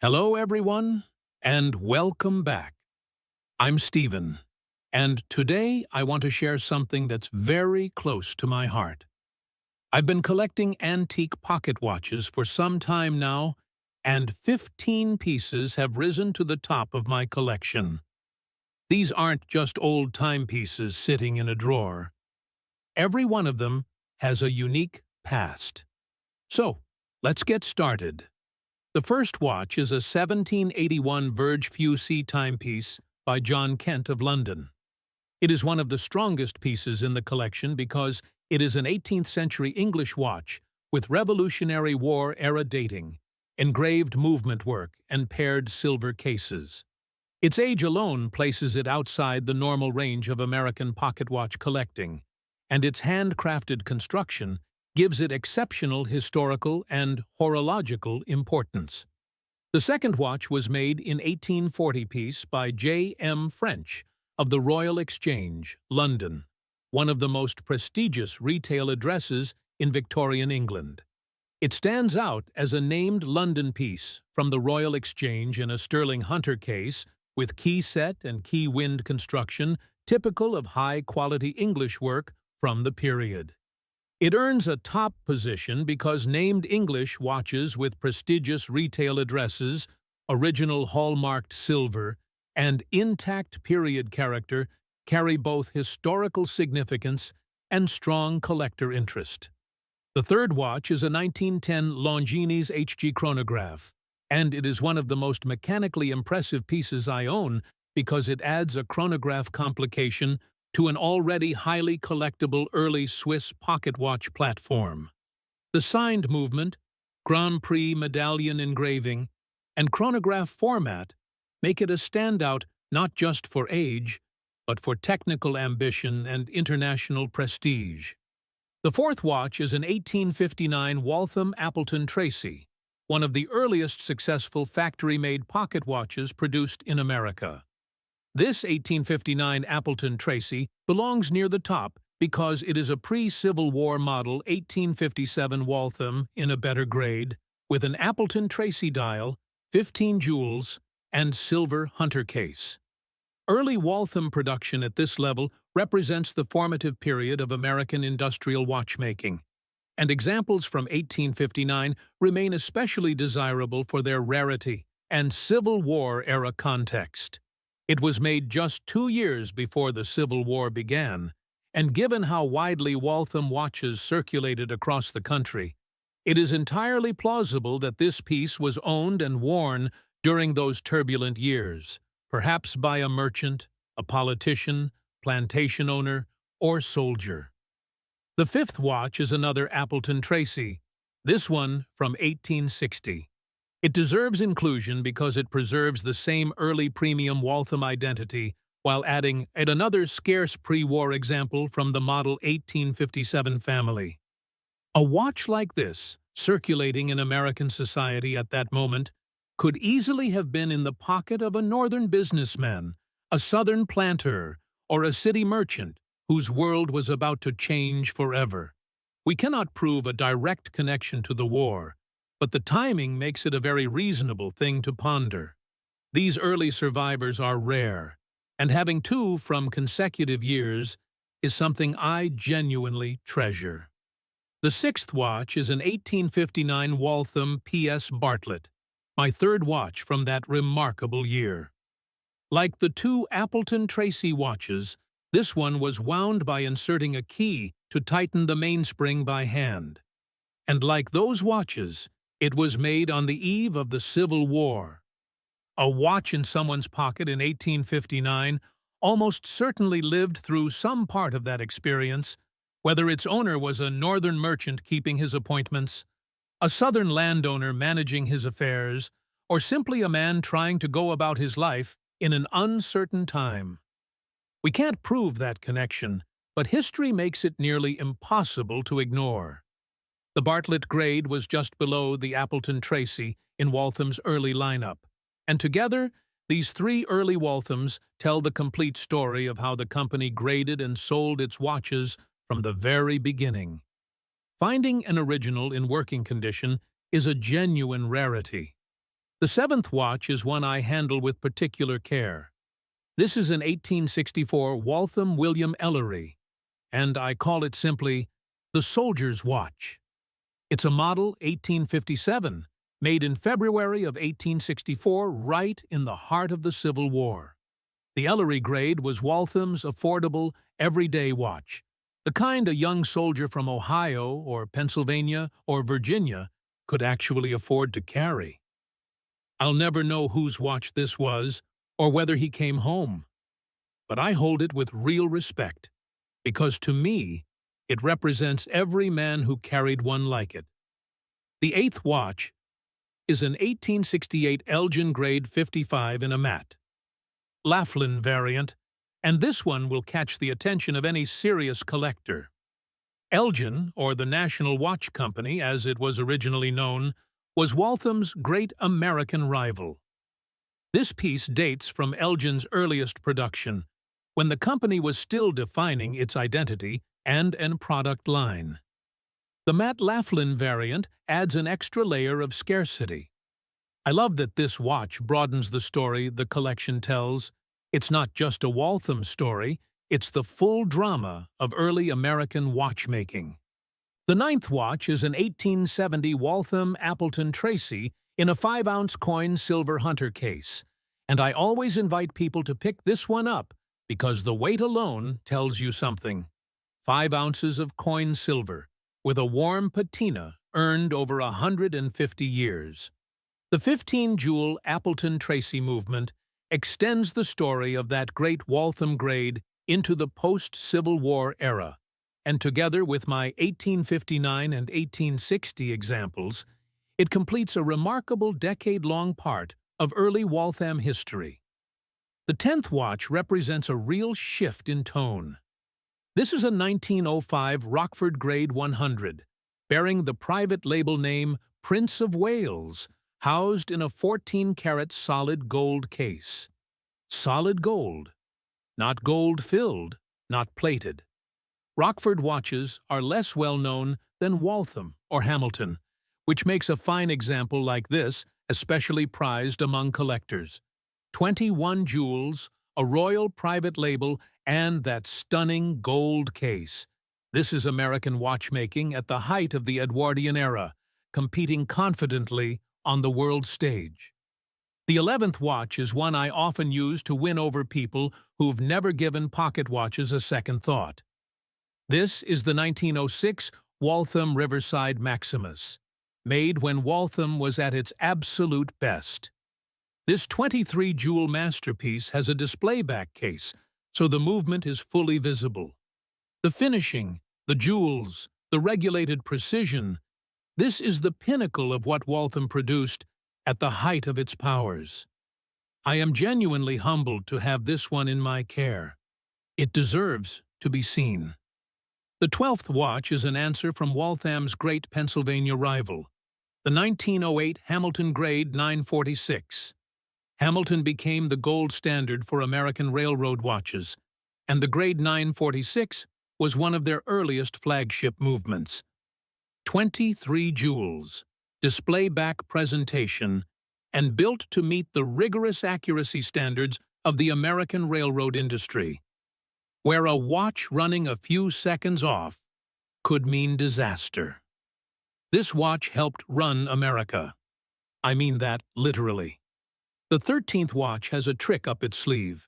Hello, everyone, and welcome back. I'm Stephen, and today I want to share something that's very close to my heart. I've been collecting antique pocket watches for some time now, and 15 pieces have risen to the top of my collection. These aren't just old timepieces sitting in a drawer. Every one of them has a unique past. So, let's get started. The first watch is a 1781 Verge Fusee timepiece by John Kent of London. It is one of the strongest pieces in the collection because it is an 18th century English watch with Revolutionary War-era dating, engraved movement work, and paired silver cases. Its age alone places it outside the normal range of American pocket watch collecting, and its handcrafted construction gives it exceptional historical and horological importance. The second watch was made in 1840 piece by J. M. French of the Royal Exchange, London, one of the most prestigious retail addresses in Victorian England. It stands out as a named London piece from the Royal Exchange in a sterling hunter case with key set and key wind construction typical of high-quality English work from the period. It earns a top position because named English watches with prestigious retail addresses, original hallmarked silver, and intact period character carry both historical significance and strong collector interest. The third watch is a 1910 Longines HG chronograph, and it is one of the most mechanically impressive pieces I own because it adds a chronograph complication to an already highly collectible early Swiss pocket watch platform. The signed movement, Grand Prix medallion engraving, and chronograph format make it a standout not just for age, but for technical ambition and international prestige. The fourth watch is an 1859 Waltham Appleton Tracy, one of the earliest successful factory-made pocket watches produced in America. This 1859 Appleton Tracy belongs near the top because it is a pre-Civil War model 1857 Waltham in a better grade, with an Appleton Tracy dial, 15 jewels, and silver hunter case. Early Waltham production at this level represents the formative period of American industrial watchmaking, and examples from 1859 remain especially desirable for their rarity and Civil War-era context. It was made just 2 years before the Civil War began, and given how widely Waltham watches circulated across the country, it is entirely plausible that this piece was owned and worn during those turbulent years, perhaps by a merchant, a politician, plantation owner, or soldier. The fifth watch is another Appleton Tracy, this one from 1860. It deserves inclusion because it preserves the same early premium Waltham identity while adding yet another scarce pre-war example from the model 1857 family. A watch like this, circulating in American society at that moment, could easily have been in the pocket of a northern businessman, a southern planter, or a city merchant whose world was about to change forever. We cannot prove a direct connection to the war, but the timing makes it a very reasonable thing to ponder. These early survivors are rare, and having two from consecutive years is something I genuinely treasure. The sixth watch is an 1859 Waltham P.S. Bartlett, my third watch from that remarkable year. Like the two Appleton Tracy watches, this one was wound by inserting a key to tighten the mainspring by hand. And like those watches, it was made on the eve of the Civil War. A watch in someone's pocket in 1859 almost certainly lived through some part of that experience, whether its owner was a northern merchant keeping his appointments, a southern landowner managing his affairs, or simply a man trying to go about his life in an uncertain time. We can't prove that connection, but history makes it nearly impossible to ignore. The Bartlett grade was just below the Appleton Tracy in Waltham's early lineup, and together, these three early Walthams tell the complete story of how the company graded and sold its watches from the very beginning. Finding an original in working condition is a genuine rarity. The seventh watch is one I handle with particular care. This is an 1864 Waltham William Ellery, and I call it simply the Soldier's Watch. It's a model 1857, made in February of 1864, right in the heart of the Civil War. The Ellery grade was Waltham's affordable, everyday watch, the kind a young soldier from Ohio or Pennsylvania or Virginia could actually afford to carry. I'll never know whose watch this was or whether he came home, but I hold it with real respect, because to me, it represents every man who carried one like it. The eighth watch is an 1868 Elgin Grade 55 in a matte Laughlin variant, and this one will catch the attention of any serious collector. Elgin, or the National Watch Company as it was originally known, was Waltham's great American rival. This piece dates from Elgin's earliest production, when the company was still defining its identity and product line. The matte Laughlin variant adds an extra layer of scarcity. I love that this watch broadens the story the collection tells. It's not just a Waltham story, it's the full drama of early American watchmaking. The ninth watch is an 1870 Waltham Appleton Tracy in a 5-ounce coin silver hunter case, and I always invite people to pick this one up because the weight alone tells you something. 5 ounces of coin silver, with a warm patina earned over 150 years. The 15-jewel Appleton Tracy movement extends the story of that great Waltham grade into the post-Civil War era, and together with my 1859 and 1860 examples, it completes a remarkable decade-long part of early Waltham history. The 10th watch represents a real shift in tone. This is a 1905 Rockford Grade 100, bearing the private label name Prince of Wales, housed in a 14-karat solid gold case. Solid gold. Not gold-filled, not plated. Rockford watches are less well-known than Waltham or Hamilton, which makes a fine example like this especially prized among collectors. 21 jewels, a royal private label, and that stunning gold case. This is American watchmaking at the height of the Edwardian era, competing confidently on the world stage. The 11th watch is one I often use to win over people who've never given pocket watches a second thought. This is the 1906 Waltham Riverside Maximus, made when Waltham was at its absolute best. This 23-jewel masterpiece has a display back case, so the movement is fully visible. The finishing, the jewels, the regulated precision, this is the pinnacle of what Waltham produced at the height of its powers. I am genuinely humbled to have this one in my care. It deserves to be seen. The 12th watch is an answer from Waltham's great Pennsylvania rival, the 1908 Hamilton Grade 946. Hamilton became the gold standard for American railroad watches, and the Grade 946 was one of their earliest flagship movements. 23 jewels, display back presentation, and built to meet the rigorous accuracy standards of the American railroad industry, where a watch running a few seconds off could mean disaster. This watch helped run America. I mean that literally. The 13th watch has a trick up its sleeve.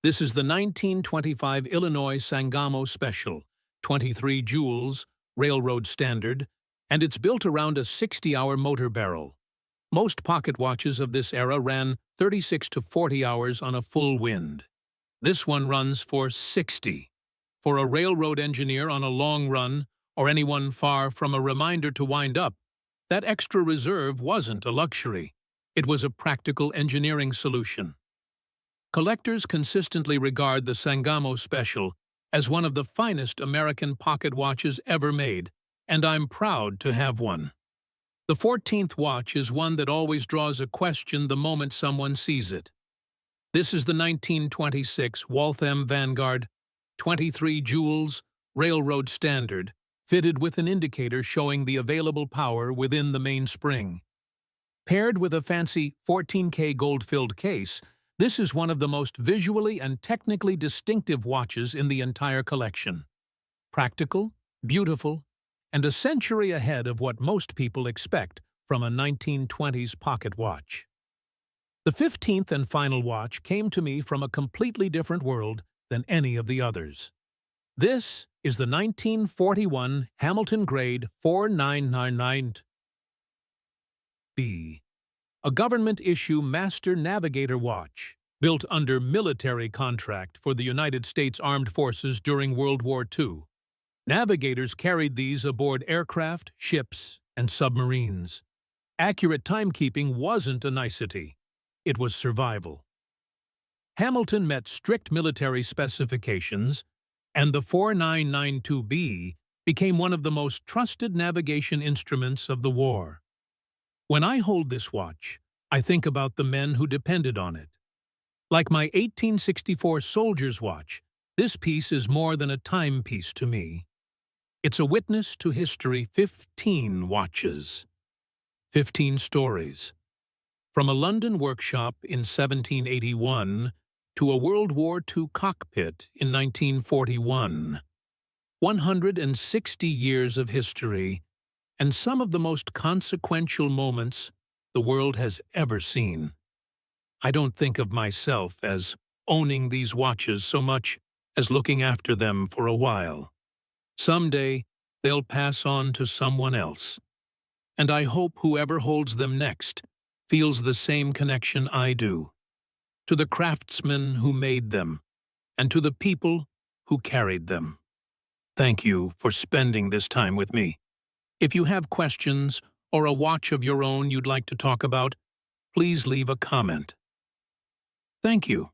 This is the 1925 Illinois Sangamo Special, 23 jewels, railroad standard, and it's built around a 60-hour motor barrel. Most pocket watches of this era ran 36 to 40 hours on a full wind. This one runs for 60. For a railroad engineer on a long run, or anyone far from a reminder to wind up, that extra reserve wasn't a luxury. It was a practical engineering solution. Collectors consistently regard the Sangamo Special as one of the finest American pocket watches ever made, and I'm proud to have one. The 14th watch is one that always draws a question the moment someone sees it. This is the 1926 Waltham Vanguard, 23 jewels, railroad standard, fitted with an indicator showing the available power within the mainspring. Paired with a fancy 14K gold-filled case, this is one of the most visually and technically distinctive watches in the entire collection. Practical, beautiful, and a century ahead of what most people expect from a 1920s pocket watch. The 15th and final watch came to me from a completely different world than any of the others. This is the 1941 Hamilton Grade 4999B, a government-issue master navigator watch built under military contract for the United States Armed Forces during World War II. Navigators carried these aboard aircraft, ships, and submarines. Accurate timekeeping wasn't a nicety. It was survival. Hamilton met strict military specifications, and the 4992B became one of the most trusted navigation instruments of the war. When I hold this watch, I think about the men who depended on it. Like my 1864 soldier's watch, this piece is more than a timepiece to me. It's a witness to history. 15 watches. 15 stories. From a London workshop in 1781 to a World War II cockpit in 1941. 160 years of history, and some of the most consequential moments the world has ever seen. I don't think of myself as owning these watches so much as looking after them for a while. Someday, they'll pass on to someone else. And I hope whoever holds them next feels the same connection I do, to the craftsmen who made them, and to the people who carried them. Thank you for spending this time with me. If you have questions or a watch of your own you'd like to talk about, please leave a comment. Thank you.